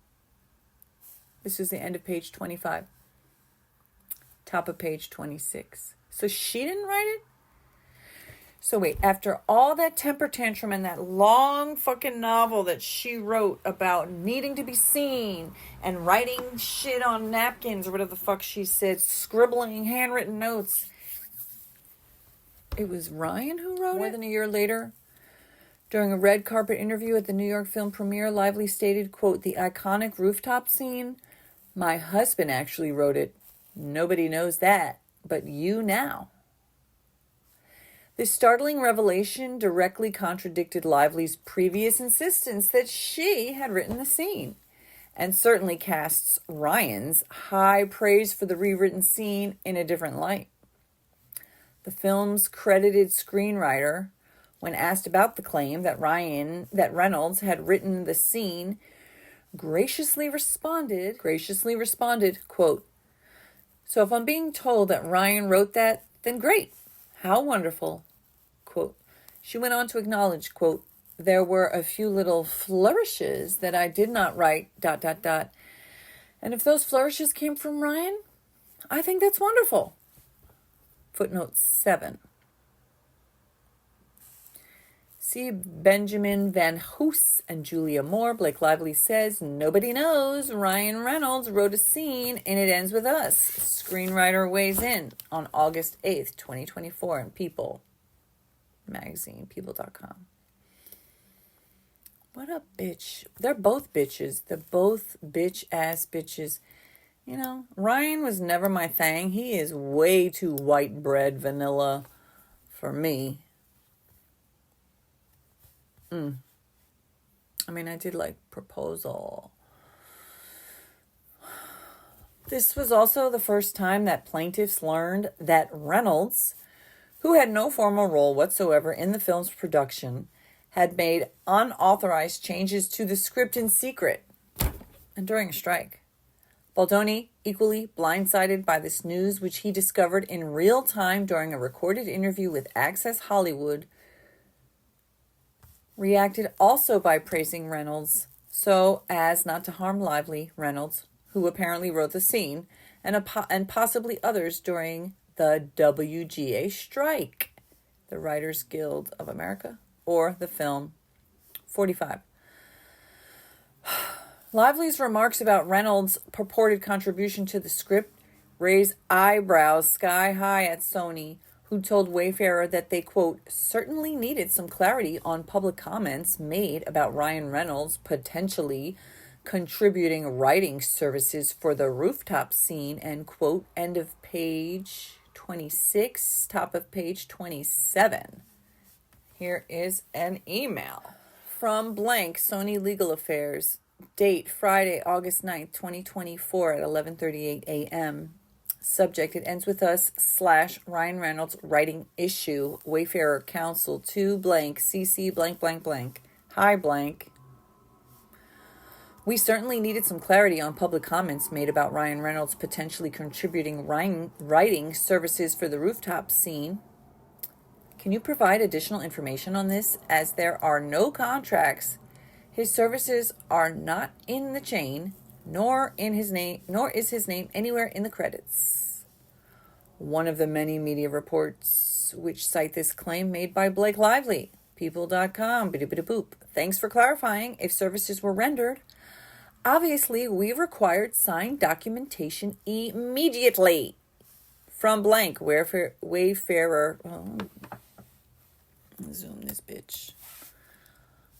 This is the end of page 25. Top of page 26. So she didn't write it? So wait, after all that temper tantrum and that long fucking novel that she wrote about needing to be seen and writing shit on napkins or whatever the fuck she said, scribbling handwritten notes, it was Ryan who wrote it? More than a year later, during a red carpet interview at the New York film premiere, Lively stated, quote, the iconic rooftop scene, my husband actually wrote it. Nobody knows that, but you now. This startling revelation directly contradicted Lively's previous insistence that she had written the scene, and certainly casts Ryan's high praise for the rewritten scene in a different light. The film's credited screenwriter, when asked about the claim that Reynolds had written the scene, graciously responded, quote, so if I'm being told that Ryan wrote that, then great. How wonderful. Quote. She went on to acknowledge, quote, there were a few little flourishes that I did not write, ... And if those flourishes came from Ryan, I think that's wonderful. Footnote 7. See Benjamin Van Hoos and Julia Moore. Blake Lively says, nobody knows. Ryan Reynolds wrote a scene and it ends with us. Screenwriter weighs in on August 8th, 2024 in People magazine, people.com. What a bitch. They're both bitches. They're both bitch-ass bitches. You know, Ryan was never my thing. He is way too white bread vanilla for me. I mean, I did like proposal. This was also the first time that plaintiffs learned that Reynolds, who had no formal role whatsoever in the film's production, had made unauthorized changes to the script in secret and during a strike. Baldoni, equally blindsided by this news, which he discovered in real time during a recorded interview with Access Hollywood, reacted also by praising Reynolds so as not to harm Lively, Reynolds, who apparently wrote the scene, and possibly others during the WGA strike, the Writers Guild of America, or the film 45. Lively's remarks about Reynolds' purported contribution to the script raised eyebrows sky high at Sony, who told Wayfarer that they, quote, certainly needed some clarity on public comments made about Ryan Reynolds potentially contributing writing services for the rooftop scene, end quote, end of page 26, top of page 27. Here is an email from blank Sony Legal Affairs, date Friday, August 9th, 2024 at 11:38 a.m. Subject, it ends with us / Ryan Reynolds writing issue, Wayfarer counsel to blank CC blank blank blank. Hi blank. We certainly needed some clarity on public comments made about Ryan Reynolds potentially contributing writing services for the rooftop scene. Can you provide additional information on this, as there are no contracts? His services are not in the chain, nor is his name anywhere in the credits. One of the many media reports which cite this claim made by Blake Lively, people.com, boop. Thanks for clarifying if services were rendered. Obviously, we required signed documentation immediately. From blank, Wayfarer. Oh, zoom this bitch.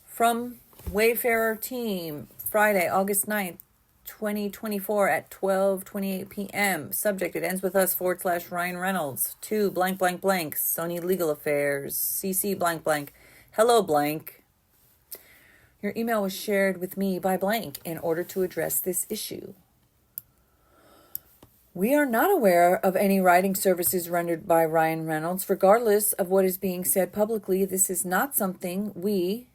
From Wayfarer team, Friday, August 9th, 2024 at 12:28 p.m. Subject, it ends with us / Ryan Reynolds to blank blank blank Sony Legal Affairs CC blank blank. Hello blank. Your email was shared with me by blank in order to address this issue. We are not aware of any writing services rendered by Ryan Reynolds. Regardless of what is being said publicly, this is not something we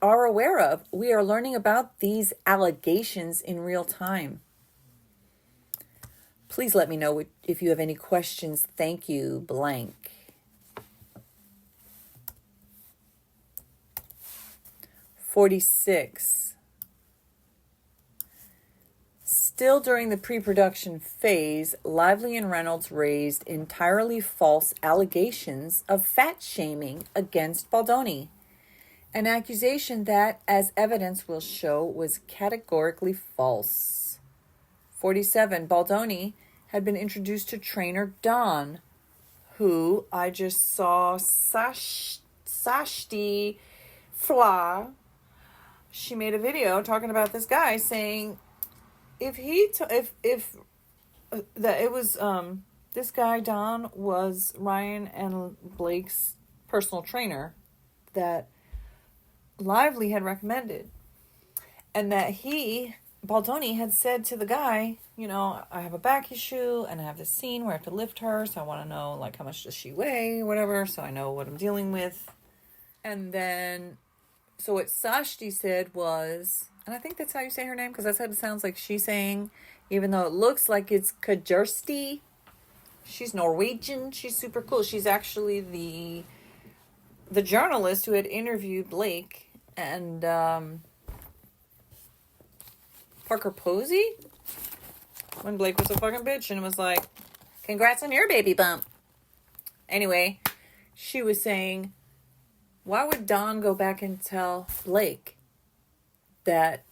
are aware of. We are learning about these allegations in real time. Please let me know if you have any questions. Thank you, blank. 46. Still during the pre-production phase, Lively and Reynolds raised entirely false allegations of fat shaming against Baldoni, an accusation that, as evidence will show, was categorically false. 47. Baldoni had been introduced to trainer Dawn, who I just saw Sashti Fla. She made a video talking about this guy saying this guy Don was Ryan and Blake's personal trainer that Lively had recommended, and that Baldoni had said to the guy, you know, I have a back issue and I have this scene where I have to lift her, so I want to know like how much does she weigh, whatever, so I know what I'm dealing with. And then so what Sashti said was, and I think that's how you say her name, because that's how it sounds like she's saying, even though it looks like it's Kjersti. She's Norwegian. She's super cool. She's actually the journalist who had interviewed Blake and Parker Posey when Blake was a fucking bitch and was like, congrats on your baby bump. Anyway, she was saying, why would Dawn go back and tell Blake that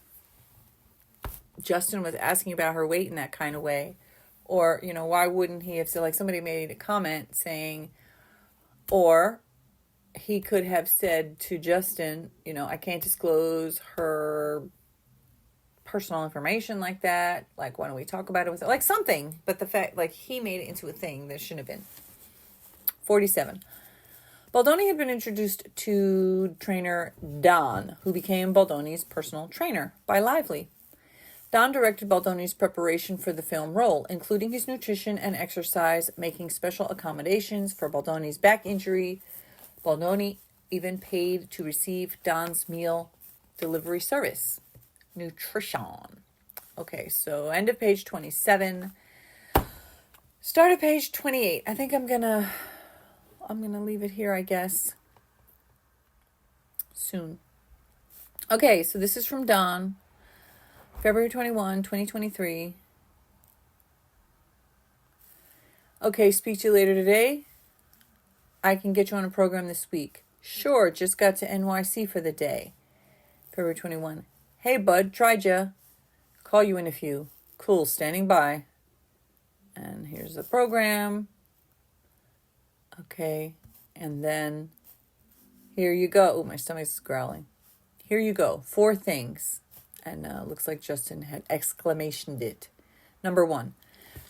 Justin was asking about her weight in that kind of way? Or, you know, why wouldn't he have said, like, somebody made a comment saying, or he could have said to Justin, you know, I can't disclose her personal information like that. Like, why don't we talk about it with her? Like something. But the fact, like, he made it into a thing that shouldn't have been. 47. Baldoni had been introduced to trainer Don, who became Baldoni's personal trainer, by Lively. Don directed Baldoni's preparation for the film role, including his nutrition and exercise, making special accommodations for Baldoni's back injury. Baldoni even paid to receive Don's meal delivery service. Nutrition. Okay, so end of page 27. Start of page 28. I think I'm gonna leave it here, I guess. Soon. Okay, so this is from Don. February 21, 2023. Okay, speak to you later today. I can get you on a program this week. Sure, just got to NYC for the day. February 21. Hey, bud, tried ya. Call you in a few. Cool, standing by. And here's the program. Okay, and then here you go. Oh, my stomach's growling. Here you go. 4 things. And looks like Justin had exclamationed it. Number 1,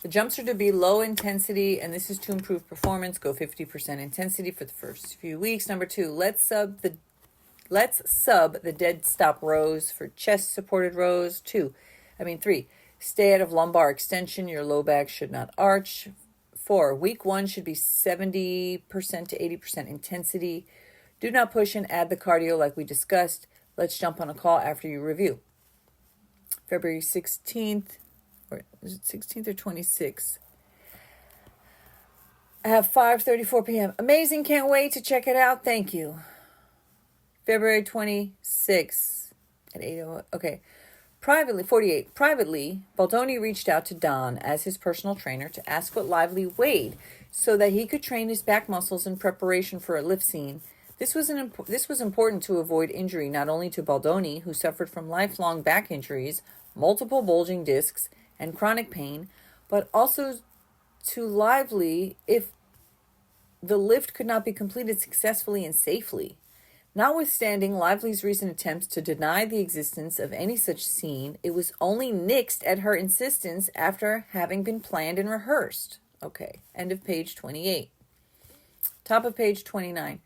the jumps are to be low intensity, and this is to improve performance. Go 50% intensity for the first few weeks. Number 2, let's sub the dead stop rows for chest supported rows. 3, stay out of lumbar extension. Your low back should not arch. 4, week 1 should be 70% to 80% intensity. Do not push and add the cardio like we discussed. Let's jump on a call after you review. February 16th, or is it 16th or 26th? I have 5:34 p.m. Amazing, can't wait to check it out. Thank you. February 26th at 8:00. Okay. Privately, 48. Privately, Baldoni reached out to Don as his personal trainer to ask what Lively weighed so that he could train his back muscles in preparation for a lift scene. This was important to avoid injury not only to Baldoni, who suffered from lifelong back injuries, multiple bulging discs, and chronic pain, but also to Lively if the lift could not be completed successfully and safely. Notwithstanding Lively's recent attempts to deny the existence of any such scene, it was only nixed at her insistence after having been planned and rehearsed. Okay, end of page 28. Top of page 29.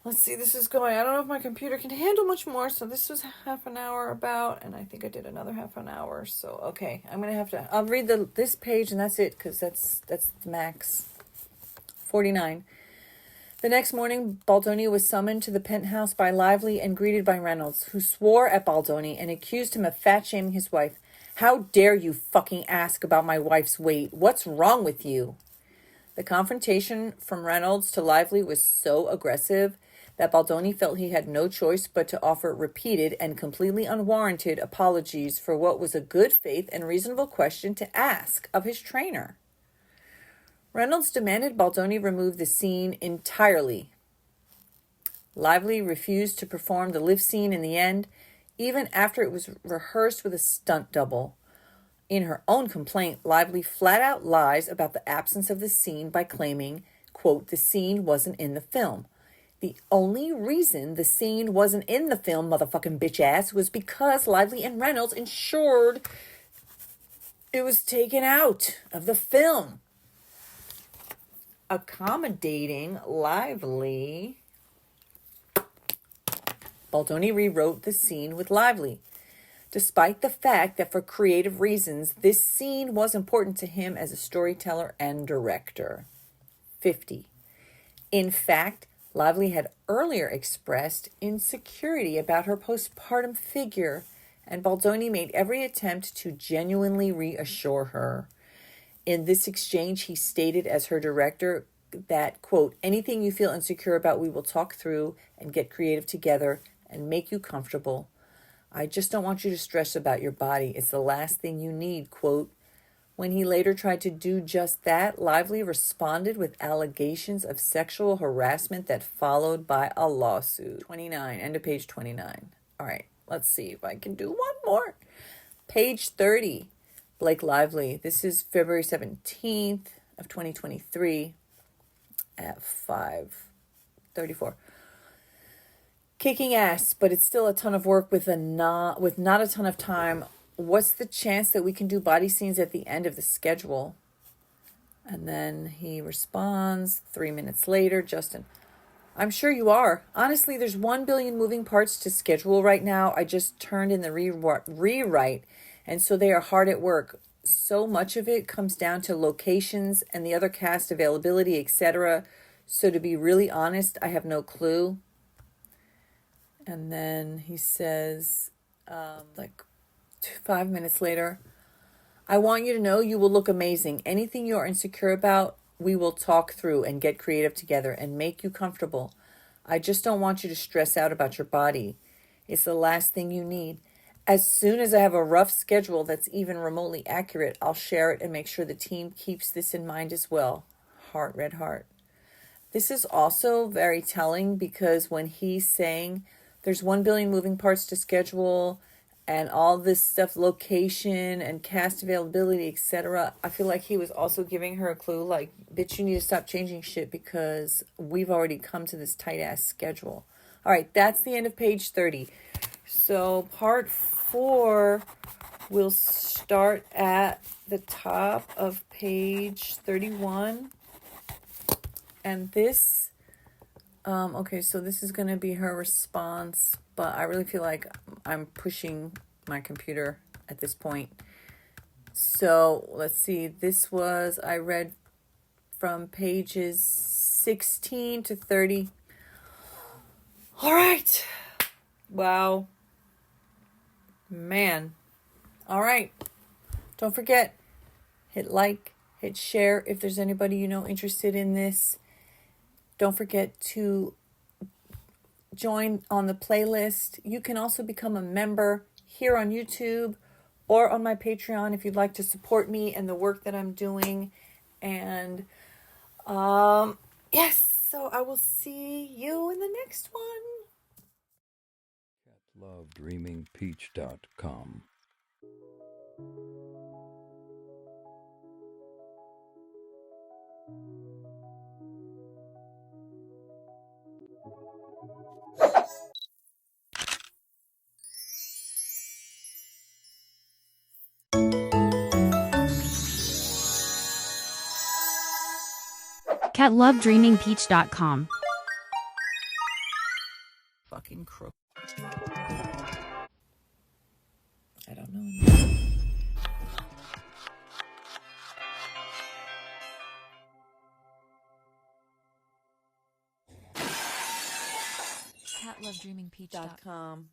Let's see, this is going, I don't know if my computer can handle much more, so this was half an hour about, and I think I did another half an hour, so okay, I'll read this page and that's it, because that's the max. 49. The next morning, Baldoni was summoned to the penthouse by Lively and greeted by Reynolds, who swore at Baldoni and accused him of fat-shaming his wife. How dare you fucking ask about my wife's weight? What's wrong with you? The confrontation from Reynolds to Lively was so aggressive that Baldoni felt he had no choice but to offer repeated and completely unwarranted apologies for what was a good faith and reasonable question to ask of his trainer. Reynolds demanded Baldoni remove the scene entirely. Lively refused to perform the lift scene in the end, even after it was rehearsed with a stunt double. In her own complaint, Lively flat out lies about the absence of the scene by claiming, quote, the scene wasn't in the film. The only reason the scene wasn't in the film, motherfucking bitch ass, was because Lively and Reynolds ensured it was taken out of the film. Accommodating Lively, Baldoni rewrote the scene with Lively, despite the fact that for creative reasons, this scene was important to him as a storyteller and director. 50. In fact, Lively had earlier expressed insecurity about her postpartum figure, and Baldoni made every attempt to genuinely reassure her. In this exchange, he stated as her director that, quote, anything you feel insecure about, we will talk through and get creative together and make you comfortable. I just don't want you to stress about your body. It's the last thing you need, quote. When he later tried to do just that, Lively responded with allegations of sexual harassment that followed by a lawsuit. 29, end of page 29. All right, let's see if I can do one more. Page 30, Blake Lively. This is February 17th of 2023 at 5:34. Kicking ass, but it's still a ton of work with not a ton of time. What's the chance that we can do body scenes at the end of the schedule? And then he responds 3 minutes later, Justin, I'm sure you are. Honestly, there's 1 billion moving parts to schedule right now. I just turned in the rewrite, and so they are hard at work. So much of it comes down to locations and the other cast availability, etc. So to be really honest, I have no clue. And then he says, 5 minutes later, I want you to know you will look amazing. Anything you're insecure about, we will talk through and get creative together and make you comfortable. I just don't want you to stress out about your body. It's the last thing you need. As soon as I have a rough schedule that's even remotely accurate, I'll share it and make sure the team keeps this in mind as well. Heart, red heart. This is also very telling because when he's saying there's 1 billion moving parts to schedule and all this stuff, location and cast availability, etc., I feel like he was also giving her a clue like, bitch, you need to stop changing shit because we've already come to this tight ass schedule. All right, that's the end of page 30. So part 4 will start at the top of page 31. And this, okay, so this is going to be her response, but I really feel like I'm pushing my computer at this point. So let's see, I read from pages 16 to 30. All right. Wow. Man. All right. Don't forget, hit like, hit share if there's anybody you know interested in this. Don't forget to join on the playlist. You can also become a member here on YouTube or on my Patreon if you'd like to support me and the work that I'm doing. And yes, so I will see you in the next one. catlovedreamingpeach.com. catlovedreamingpeach.com. Fucking crook. I don't know. catlovedreamingpeach.com.